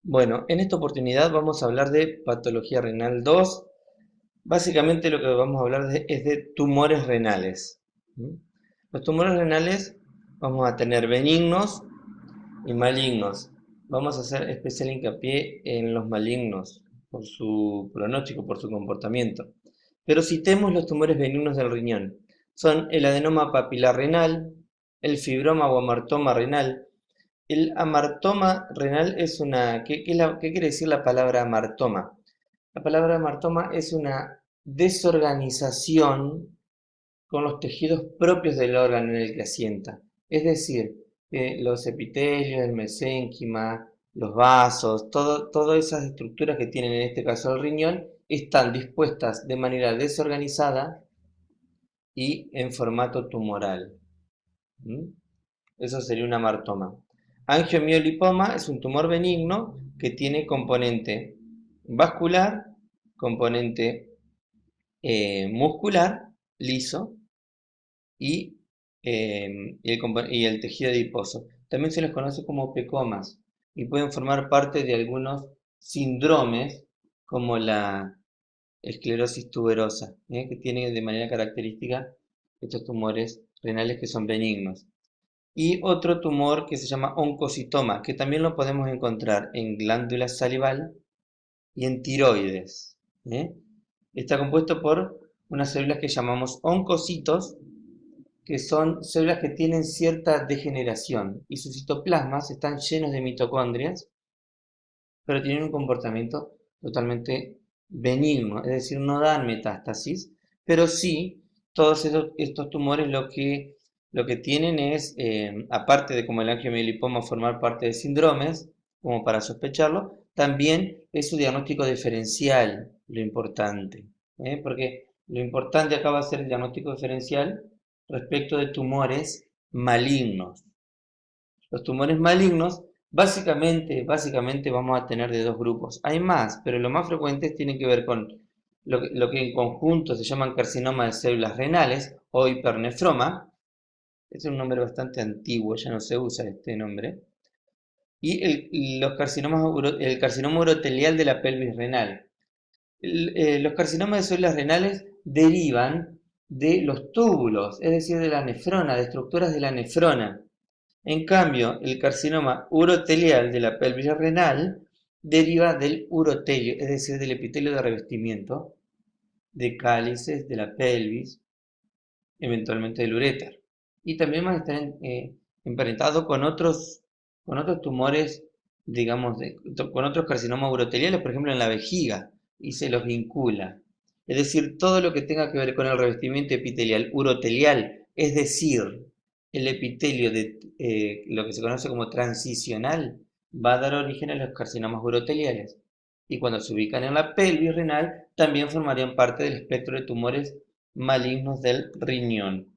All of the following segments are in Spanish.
Bueno, en esta oportunidad vamos a hablar de patología renal 2. Básicamente lo que vamos a hablar es de tumores renales. ¿Mm? Los tumores renales vamos a tener benignos y malignos. Vamos a hacer especial hincapié en los malignos por su pronóstico, por su comportamiento. Pero citemos los tumores benignos del riñón. Son el adenoma papilar renal, el fibroma o amartoma renal. El amartoma renal es una... ¿Qué quiere decir la palabra amartoma? La palabra amartoma es una desorganización con los tejidos propios del órgano en el que asienta. Es decir, los epitelios, el mesénquima, los vasos, todas esas estructuras que tienen en este caso el riñón, están dispuestas de manera desorganizada y en formato tumoral. ¿Mm? Eso sería un amartoma. Angiomiolipoma es un tumor benigno que tiene componente vascular, componente muscular, liso, y, y el tejido adiposo. También se les conoce como pecomas y pueden formar parte de algunos síndromes como la esclerosis tuberosa, que tienen de manera característica estos tumores renales que son benignos. Y otro tumor que se llama oncocitoma, que también lo podemos encontrar en glándula salival y en tiroides. ¿Eh? Está compuesto por unas células que llamamos oncocitos, que son células que tienen cierta degeneración y sus citoplasmas están llenos de mitocondrias, pero tienen un comportamiento totalmente benigno, es decir, no dan metástasis, pero sí, todos estos tumores lo que tienen es, aparte de como el angiomielipoma formar parte de síndromes, como para sospecharlo, también es su diagnóstico diferencial lo importante, porque lo importante acá va a ser el diagnóstico diferencial respecto de tumores malignos. Los tumores malignos, básicamente vamos a tener de dos grupos. Hay más, pero los más frecuentes tienen que ver con lo que en conjunto se llaman carcinoma de células renales o hipernefroma. Es un nombre bastante antiguo, ya no se usa este nombre. Y el carcinoma urotelial de la pelvis renal. Los carcinomas de células renales derivan de los túbulos, es decir, de la nefrona, de estructuras de la nefrona. En cambio, el carcinoma urotelial de la pelvis renal deriva del urotelio, es decir, del epitelio de revestimiento de cálices de la pelvis, eventualmente del uréter. Y también van a estar emparentados con otros tumores, digamos, con otros carcinomas uroteliales, por ejemplo, en la vejiga, y se los vincula. Es decir, todo lo que tenga que ver con el revestimiento epitelial urotelial, es decir, el epitelio de lo que se conoce como transicional, va a dar origen a los carcinomas uroteliales. Y cuando se ubican en la pelvis renal, también formarían parte del espectro de tumores malignos del riñón.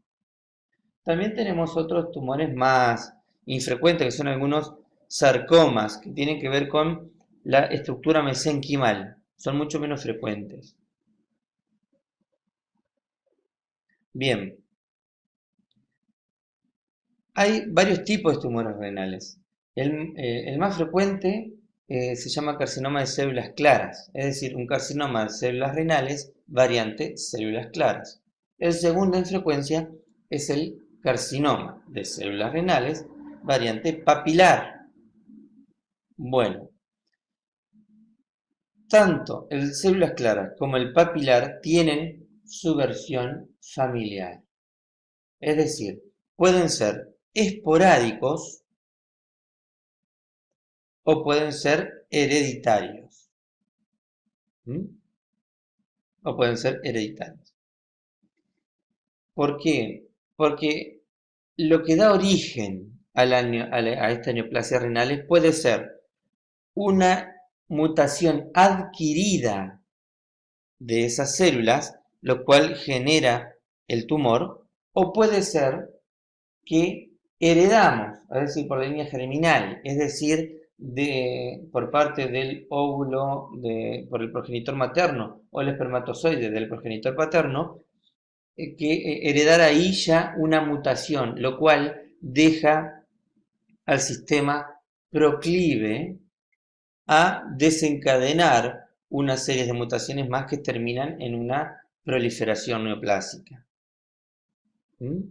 También tenemos otros tumores más infrecuentes, que son algunos sarcomas, que tienen que ver con la estructura mesenquimal. Son mucho menos frecuentes. Bien, hay varios tipos de tumores renales. El más frecuente se llama carcinoma de células claras, es decir, un carcinoma de células renales variante células claras. El segundo en frecuencia es el carcinoma de células renales variante papilar. Bueno, tanto el células claras como el papilar tienen su versión familiar. Es decir, pueden ser esporádicos o pueden ser hereditarios. ¿Mm? O pueden ser hereditarios. ¿Por qué? Porque lo que da origen a esta neoplasia renal puede ser una mutación adquirida de esas células, lo cual genera el tumor, o puede ser que heredamos, es decir, por la línea germinal, es decir, por parte del óvulo por el progenitor materno o el espermatozoide del progenitor paterno, que heredar ahí ya una mutación, lo cual deja al sistema proclive a desencadenar una serie de mutaciones más que terminan en una proliferación neoplásica. ¿Mm?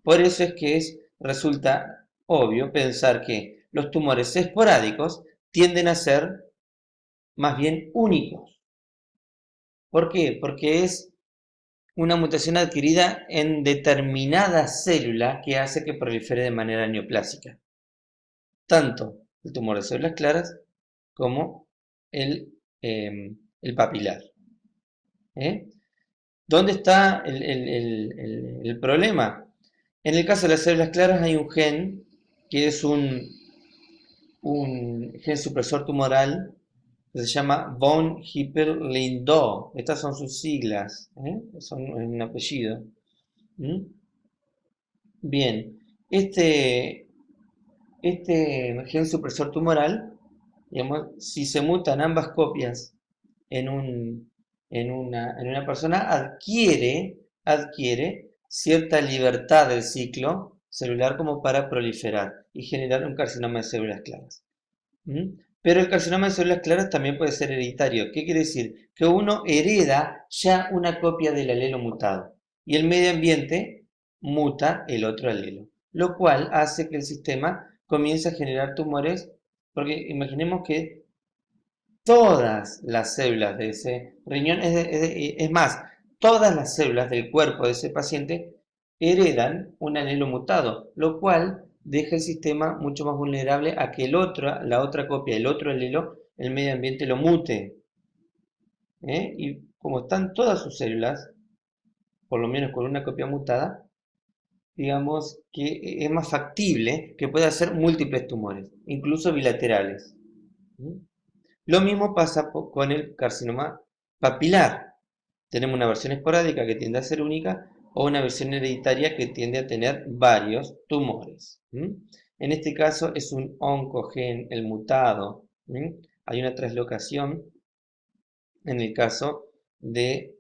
Por eso es que resulta obvio pensar que los tumores esporádicos tienden a ser más bien únicos. ¿Por qué? Porque es una mutación adquirida en determinada célula que hace que prolifere de manera neoplásica. Tanto el tumor de células claras como el papilar. ¿Eh? ¿Dónde está el problema? En el caso de las células claras hay un gen que es un gen supresor tumoral que se llama von Hippel-Lindau. Estas son sus siglas, son un apellido. ¿Mm? Bien, este gen supresor tumoral, digamos, si se mutan ambas copias en una persona, adquiere cierta libertad del ciclo celular como para proliferar y generar un carcinoma de células claras. ¿Mm? Pero el carcinoma de células claras también puede ser hereditario. ¿Qué quiere decir? Que uno hereda ya una copia del alelo mutado y el medio ambiente muta el otro alelo, lo cual hace que el sistema comience a generar tumores, porque imaginemos que todas las células de ese riñón, es más, todas las células del cuerpo de ese paciente heredan un alelo mutado, lo cual deja el sistema mucho más vulnerable a que la otra copia, el otro alelo, el medio ambiente lo mute. Y como están todas sus células, por lo menos con una copia mutada, digamos que es más factible que pueda hacer múltiples tumores, incluso bilaterales. Lo mismo pasa con el carcinoma papilar. Tenemos una versión esporádica que tiende a ser única o una versión hereditaria que tiende a tener varios tumores. En este caso es un oncogen, el mutado. Hay una traslocación en el caso de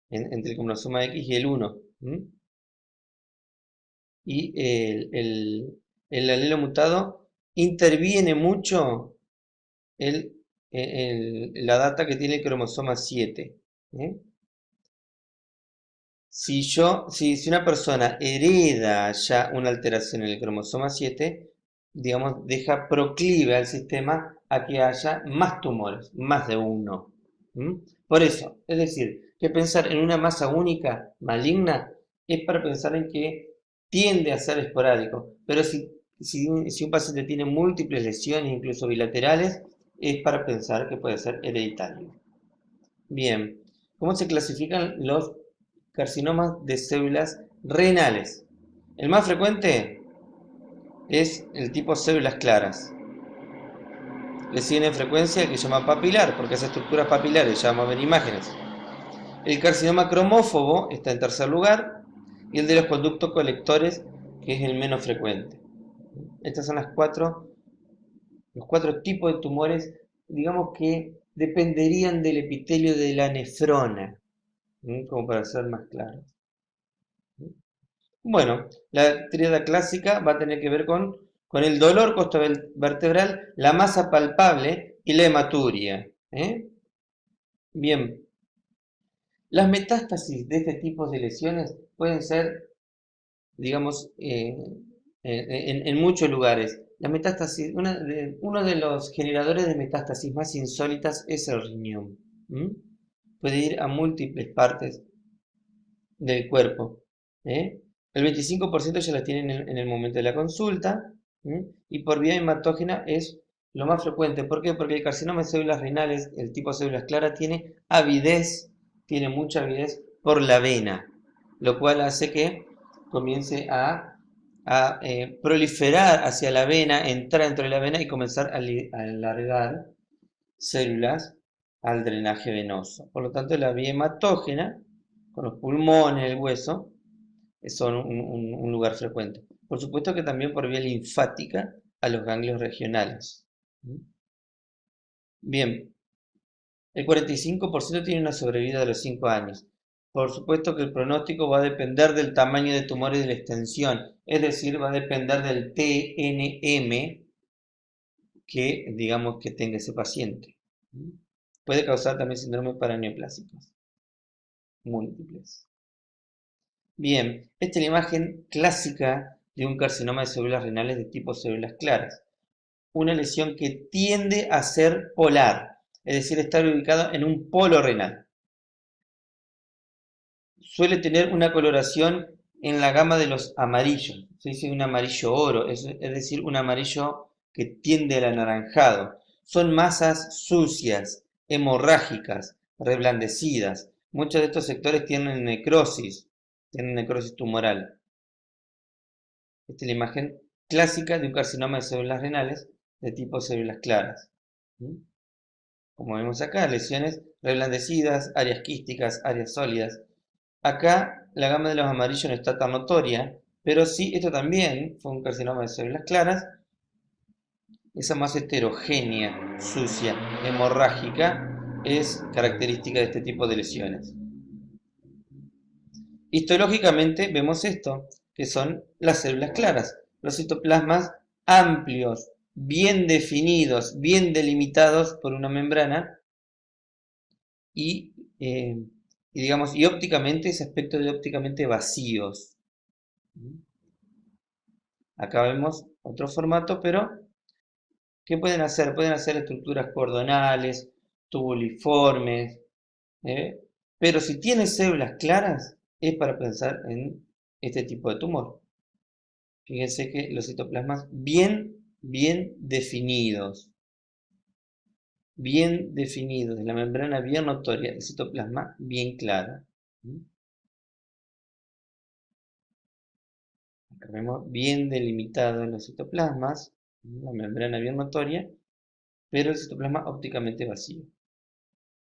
entre el cromosoma X y el 1. Y el alelo mutado interviene mucho la data que tiene el cromosoma 7. Si una persona hereda ya una alteración en el cromosoma 7, digamos, deja proclive al sistema a que haya más tumores, más de uno. Por eso, es decir, que pensar en una masa única maligna es para pensar en que tiende a ser esporádico, pero si un paciente tiene múltiples lesiones, incluso bilaterales, es para pensar que puede ser hereditario. Bien, ¿cómo se clasifican los carcinomas de células renales? El más frecuente es el tipo células claras. Le siguen en frecuencia que se llama papilar, porque esas estructuras papilares ya vamos a ver imágenes. El carcinoma cromófobo está en tercer lugar y el de los conductos colectores, que es el menos frecuente. Estas son los cuatro tipos de tumores, digamos que dependerían del epitelio de la nefrona, como para ser más claros. Bueno, la tríada clásica va a tener que ver con el dolor costovertebral, la masa palpable y la hematuria. Bien, las metástasis de este tipo de lesiones pueden ser, digamos, en muchos lugares. La metástasis, uno de los generadores de metástasis más insólitas es el riñón. Puede ir a múltiples partes del cuerpo. El 25% ya la tienen en el momento de la consulta. Y por vía hematógena es lo más frecuente. ¿Por qué? Porque el carcinoma de células renales, el tipo de células claras, tiene avidez, tiene mucha avidez por la vena, lo cual hace que comience a proliferar hacia la vena, entrar dentro de la vena y comenzar a alargar células al drenaje venoso. Por lo tanto, la vía hematógena, con los pulmones, el hueso, son un lugar frecuente. Por supuesto que también por vía linfática a los ganglios regionales. Bien, el 45% tiene una sobrevida de los 5 años. Por supuesto que el pronóstico va a depender del tamaño de tumores y de la extensión, es decir, va a depender del TNM, que, digamos, que tenga ese paciente. Puede causar también síndromes paraneoplásicos múltiples. Bien, esta es la imagen clásica de un carcinoma de células renales de tipo células claras. Una lesión que tiende a ser polar, es decir, estar ubicada en un polo renal. Suele tener una coloración en la gama de los amarillos, se dice un amarillo oro, es decir, un amarillo que tiende al anaranjado. Son masas sucias, hemorrágicas, reblandecidas. Muchos de estos sectores tienen necrosis tumoral. Esta es la imagen clásica de un carcinoma de células renales de tipo células claras. Como vemos acá, lesiones reblandecidas, áreas quísticas, áreas sólidas. Acá la gama de los amarillos no está tan notoria, pero sí, esto también fue un carcinoma de células claras. Esa masa heterogénea, sucia, hemorrágica, es característica de este tipo de lesiones. Histológicamente vemos esto, que son las células claras, los citoplasmas amplios, bien definidos, bien delimitados por una membrana y, digamos, y ópticamente ese aspecto de ópticamente vacíos. Acá vemos otro formato, pero ¿qué pueden hacer? Pueden hacer estructuras cordonales, tubuliformes, pero si tiene células claras, es para pensar en este tipo de tumor. Fíjense que los citoplasmas bien definidos, la membrana bien notoria, el citoplasma bien claro. Acá vemos bien delimitados los citoplasmas, la membrana bien notoria, pero el citoplasma ópticamente vacío.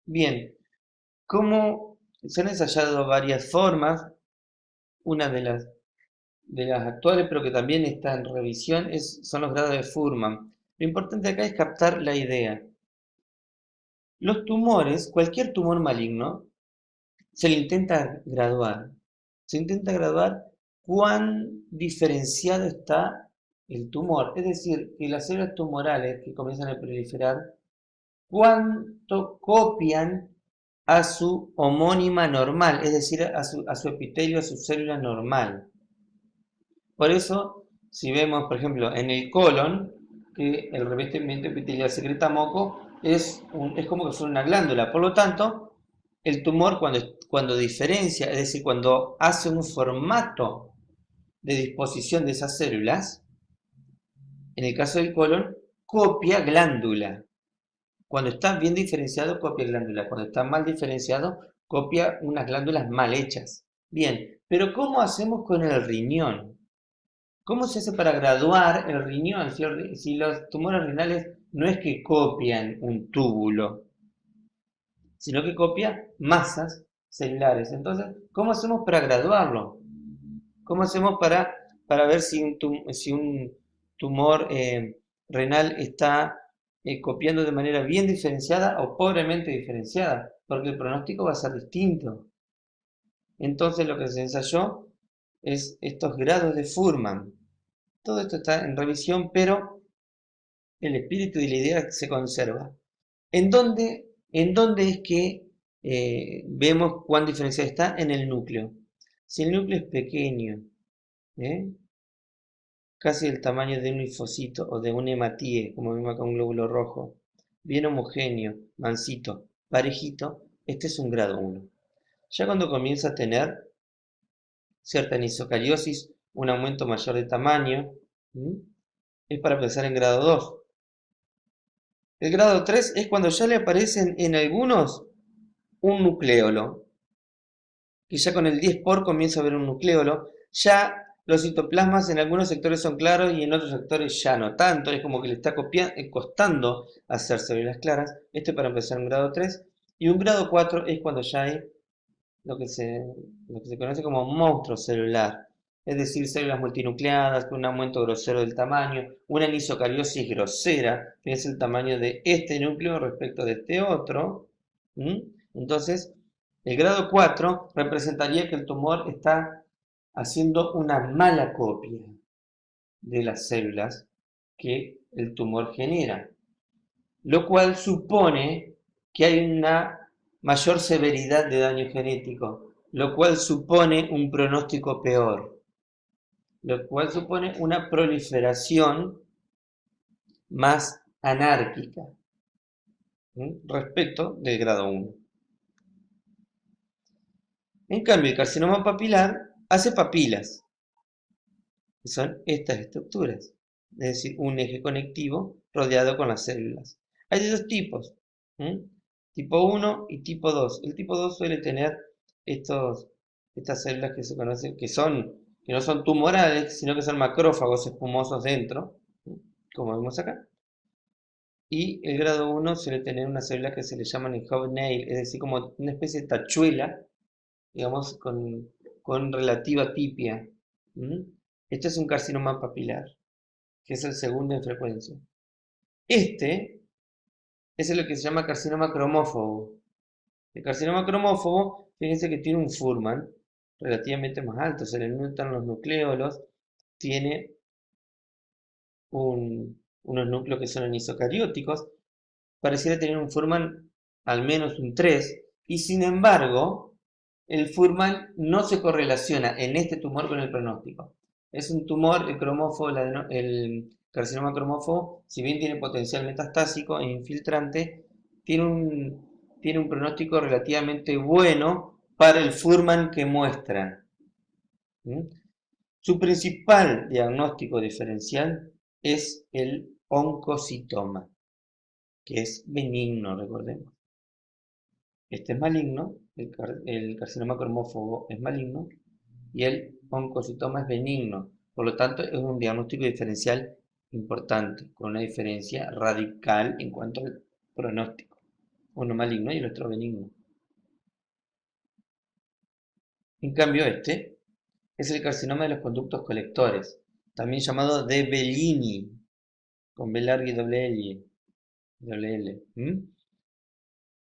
Bien, como se han ensayado varias formas, una de las actuales, pero que también está en revisión, son los grados de Fuhrman. Lo importante acá es captar la idea. Los tumores, cualquier tumor maligno, se le intenta graduar. Se intenta graduar cuán diferenciado está el tumor. Es decir, que las células tumorales que comienzan a proliferar, cuánto copian a su homónima normal, es decir, a su epitelio, a su célula normal. Por eso, si vemos, por ejemplo, en el colon, que el revestimiento epitelial secreta moco, es como que fuera una glándula. Por lo tanto, el tumor cuando diferencia, es decir, cuando hace un formato de disposición de esas células, en el caso del colon, copia glándula. Cuando está bien diferenciado, copia glándula. Cuando está mal diferenciado, copia unas glándulas mal hechas. Bien, pero ¿cómo hacemos con el riñón? ¿Cómo se hace para graduar el riñón? Si los tumores renales no es que copian un túbulo, sino que copia masas celulares. Entonces, ¿cómo hacemos para graduarlo? ¿Cómo hacemos para ver si un tumor renal está copiando de manera bien diferenciada o pobremente diferenciada? Porque el pronóstico va a ser distinto. Entonces, lo que se ensayó es estos grados de Fuhrman. Todo esto está en revisión, pero el espíritu y la idea se conserva. ¿En dónde es que vemos cuán diferenciado está? En el núcleo. Si el núcleo es pequeño, casi del tamaño de un linfocito o de un hematíe, como vemos acá un glóbulo rojo, bien homogéneo, mansito, parejito, este es un grado 1. Ya cuando comienza a tener cierta anisocariosis, un aumento mayor de tamaño, es para pensar en grado 2. El grado 3 es cuando ya le aparecen en algunos un nucleolo, que ya con el 10 por comienza a haber un nucleolo, ya los citoplasmas en algunos sectores son claros y en otros sectores ya no tanto, es como que le está costando hacer células claras. Esto es para empezar un grado 3, y un grado 4 es cuando ya hay lo que se conoce como monstruo celular, es decir, células multinucleadas con un aumento grosero del tamaño, una anisocariosis grosera, que es el tamaño de este núcleo respecto de este otro. Entonces, el grado 4 representaría que el tumor está haciendo una mala copia de las células que el tumor genera. lo cual supone que hay una mayor severidad de daño genético, lo cual supone un pronóstico peor, lo cual supone una proliferación más anárquica, respecto del grado 1. En cambio, el carcinoma papilar hace papilas, que son estas estructuras, es decir, un eje conectivo rodeado con las células. Hay de dos tipos, tipo 1 y tipo 2. El tipo 2 suele tener estas células que se conocen, que no son tumorales, sino que son macrófagos espumosos dentro, como vemos acá. Y el grado 1 suele tener una célula que se le llaman el hobnail, es decir, como una especie de tachuela, digamos, con relativa tipia. Este es un carcinoma papilar, que es el segundo en frecuencia. Este es lo que se llama carcinoma cromófobo. El carcinoma cromófobo, fíjense que tiene un Fuhrmann relativamente más alto, se le notan los nucleolos, tiene unos núcleos que son anisocarióticos, pareciera tener un Fuhrmann al menos un 3, y sin embargo, el Fuhrmann no se correlaciona en este tumor con el pronóstico. Es un tumor, el cromófobo, el carcinoma cromófobo, si bien tiene potencial metastásico e infiltrante, tiene un pronóstico relativamente bueno para el Fuhrmann que muestra. Su principal diagnóstico diferencial es el oncocitoma, que es benigno, recordemos. Este es maligno, el carcinoma cromófobo es maligno y el oncocitoma es benigno. Por lo tanto, es un diagnóstico diferencial importante, con una diferencia radical en cuanto al pronóstico. Uno maligno y el otro benigno. En cambio, este es el carcinoma de los conductos colectores, también llamado de Bellini, con B larga y doble L.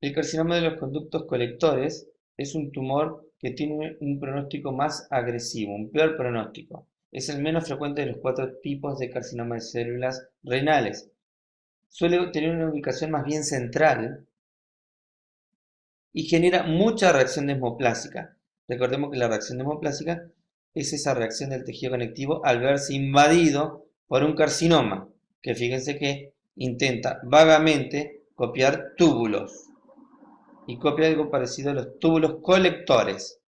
El carcinoma de los conductos colectores es un tumor que tiene un pronóstico más agresivo, un peor pronóstico. Es el menos frecuente de los 4 tipos de carcinoma de células renales. Suele tener una ubicación más bien central y genera mucha reacción desmoplásica. Recordemos que la reacción desmoplásica es esa reacción del tejido conectivo al verse invadido por un carcinoma, que fíjense que intenta vagamente copiar túbulos y copia algo parecido a los túbulos colectores.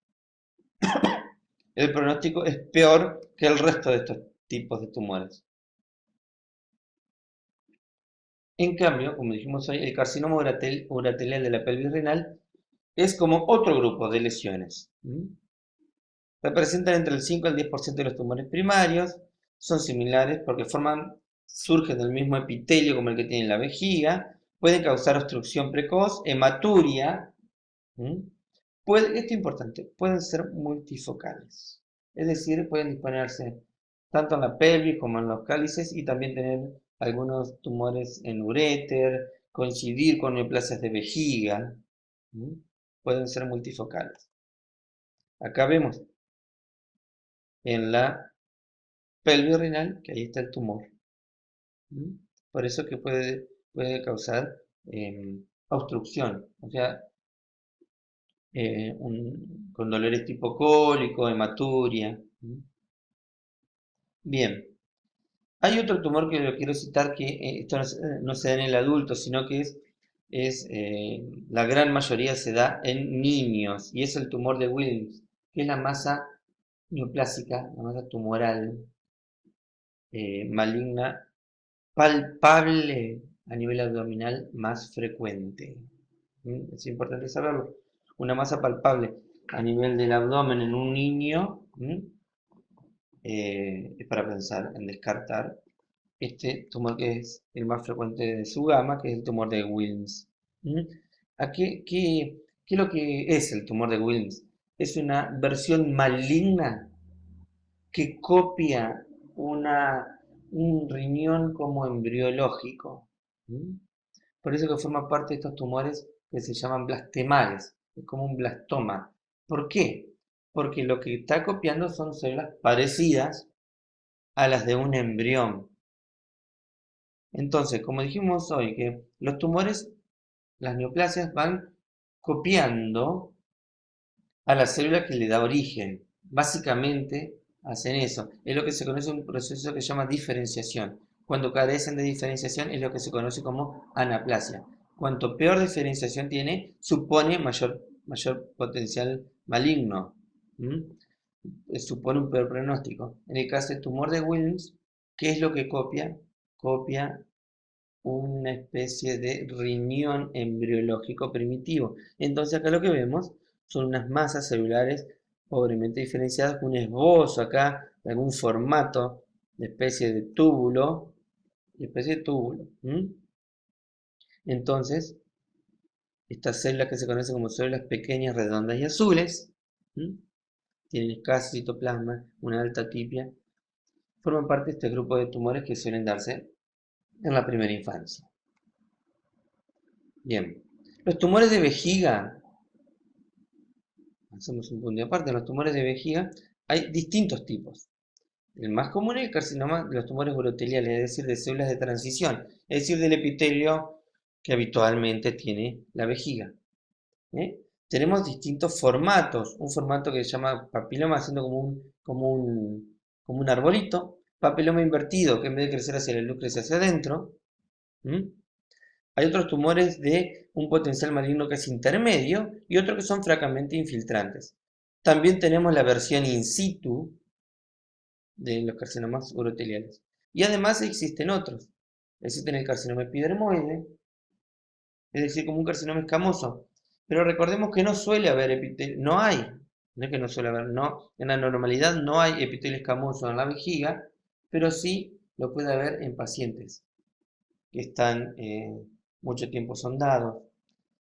El pronóstico es peor que el resto de estos tipos de tumores. En cambio, como dijimos hoy, el carcinoma urothelial de la pelvis renal es como otro grupo de lesiones. Representan entre el 5 y el 10% de los tumores primarios, son similares porque surgen del mismo epitelio como el que tiene la vejiga, pueden causar obstrucción precoz, hematuria, esto es importante, pueden ser multifocales, es decir, pueden disponerse tanto en la pelvis como en los cálices y también tener algunos tumores en uréter, coincidir con neoplasias de vejiga, pueden ser multifocales. Acá vemos en la pelvis renal que ahí está el tumor. Por eso que puede causar obstrucción, o sea, con dolores tipo cólico, hematuria. Bien, hay otro tumor que lo quiero citar que esto no se da en el adulto, sino que la gran mayoría se da en niños, y es el tumor de Wilms, que es la masa neoplásica, la masa tumoral maligna palpable a nivel abdominal más frecuente. Es importante saberlo. Una masa palpable a nivel del abdomen en un niño es para pensar en descartar este tumor que es el más frecuente de su gama, que es el tumor de Wilms. ¿Qué es lo que es el tumor de Wilms? Es una versión maligna que copia un riñón como embriológico. Por eso que forma parte de estos tumores que se llaman blastemales, es como un blastoma. ¿Por qué? Porque lo que está copiando son células parecidas a las de un embrión. Entonces, como dijimos hoy, que los tumores, las neoplasias van copiando a la célula que le da origen. Básicamente hacen eso. Es lo que se conoce un proceso que se llama diferenciación. Cuando carecen de diferenciación es lo que se conoce como anaplasia. Cuanto peor diferenciación tiene, supone mayor potencial maligno. ¿Mm? Supone un peor pronóstico. En el caso del tumor de Wilms, ¿qué es lo que copia? Copia una especie de riñón embriológico primitivo. Entonces acá lo que vemos son unas masas celulares pobremente diferenciadas, un esbozo acá de algún formato de especie de túbulo, Entonces, estas células que se conocen como células pequeñas, redondas y azules, ¿m? Tienen escaso citoplasma, una alta tipia, forman parte de este grupo de tumores que suelen darse en la primera infancia. Bien, los tumores de vejiga, hacemos un punto de aparte, en los tumores de vejiga hay distintos tipos. El más común es el carcinoma de los tumores uroteliales, es decir, de células de transición, es decir, del epitelio que habitualmente tiene la vejiga. ¿Eh? Tenemos distintos formatos, un formato que se llama papiloma, haciendo como un arbolito, papiloma invertido, que en vez de crecer hacia la luz crece hacia adentro. ¿Mm? Hay otros tumores de un potencial maligno que es intermedio y otros que son francamente infiltrantes. También tenemos la versión in situ de los carcinomas uroteliales. Y además existen otros. Existen el carcinoma epidermoide, es decir, como un carcinoma escamoso. Pero recordemos que no suele haber epitelio, no hay, no es que no suele haber, no, en la normalidad no hay epitelio escamoso en la vejiga, pero sí lo puede haber en pacientes que están mucho tiempo sondados,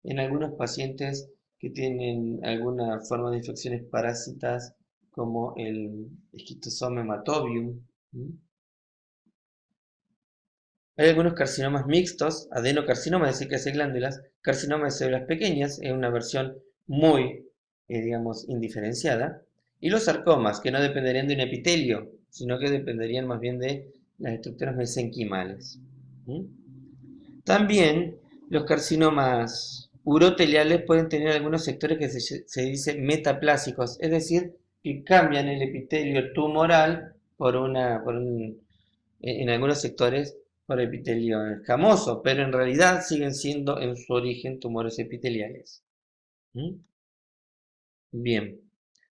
en algunos pacientes que tienen alguna forma de infecciones parásitas como el Schistosoma hematobium. Hay algunos carcinomas mixtos, adenocarcinoma, es decir, que hace glándulas, carcinoma de células pequeñas, es una versión muy, digamos, indiferenciada, y los sarcomas, que no dependerían de un epitelio, sino que dependerían más bien de las estructuras mesenquimales. También los carcinomas uroteliales pueden tener algunos sectores que se dice metaplásicos, es decir, que cambian el epitelio tumoral en algunos sectores por epitelio escamoso, pero en realidad siguen siendo en su origen tumores epiteliales. ¿Mm? Bien,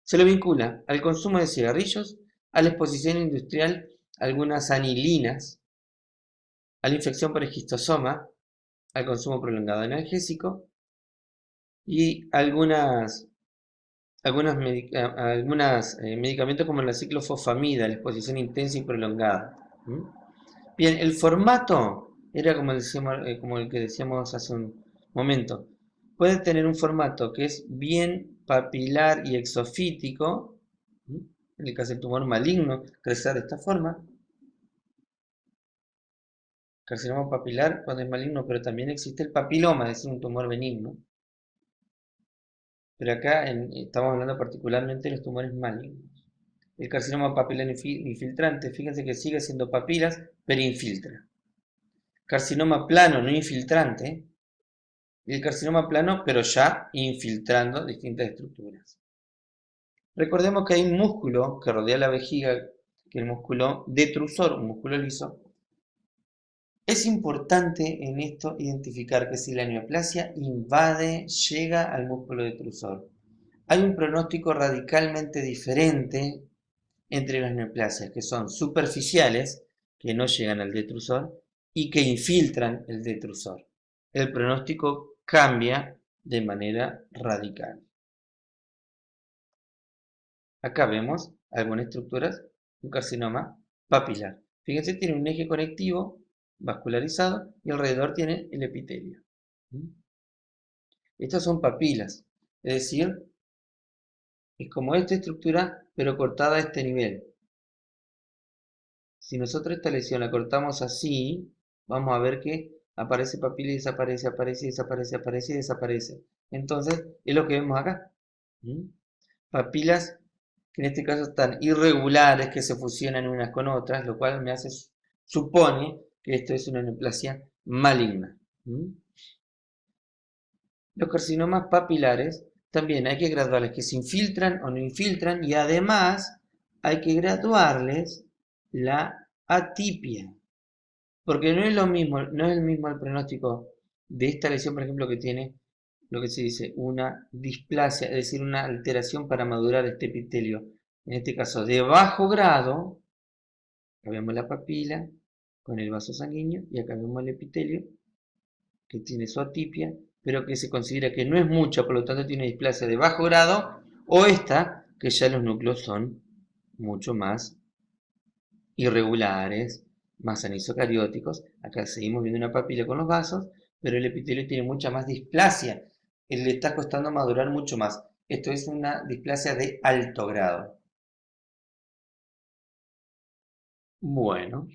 se lo vincula al consumo de cigarrillos, a la exposición industrial a algunas anilinas, a la infección por esquistosoma, al consumo prolongado de analgésico y algunos medicamentos como la ciclofosfamida, la exposición intensa y prolongada. ¿Mm? Bien, el formato era como el que decíamos hace un momento. Puede tener un formato que es bien papilar y exofítico, ¿m? En el caso del tumor maligno, crecer de esta forma. Carcinoma papilar cuando es maligno, pero también existe el papiloma, es decir, un tumor benigno. Pero acá estamos hablando particularmente de los tumores malignos. El carcinoma papilar infiltrante, fíjense que sigue siendo papilas, pero infiltra. Carcinoma plano no infiltrante, y el carcinoma plano, pero ya infiltrando distintas estructuras. Recordemos que hay un músculo que rodea la vejiga, que es el músculo detrusor, un músculo liso. Es importante en esto identificar que si la neoplasia llega al músculo detrusor, hay un pronóstico radicalmente diferente entre las neoplasias que son superficiales, que no llegan al detrusor, y que infiltran el detrusor. El pronóstico cambia de manera radical. Acá vemos algunas estructuras, un carcinoma papilar. Fíjense, tiene un eje conectivo vascularizado y alrededor tiene el epitelio. Estas son papilas, es decir, es como esta estructura, pero cortada a este nivel. Si nosotros esta lesión la cortamos así, vamos a ver que aparece papila y desaparece, aparece y desaparece, aparece y desaparece. Entonces, es lo que vemos acá. Papilas que en este caso están irregulares, que se fusionan unas con otras, lo cual supone que esto es una neoplasia maligna. Los carcinomas papilares también hay que graduarles que se infiltran o no infiltran y además hay que graduarles la atipia. Porque no es lo mismo, no es el mismo el pronóstico de esta lesión, por ejemplo, que tiene lo que se dice una displasia, es decir, una alteración para madurar este epitelio. En este caso, de bajo grado, acá vemos la papila con el vaso sanguíneo y acá vemos el epitelio que tiene su atipia, pero que se considera que no es mucha, por lo tanto tiene displasia de bajo grado, o esta, que ya los núcleos son mucho más irregulares, más anisocarióticos. Acá seguimos viendo una papila con los vasos, pero el epitelio tiene mucha más displasia. Le está costando madurar mucho más. Esto es una displasia de alto grado. Bueno.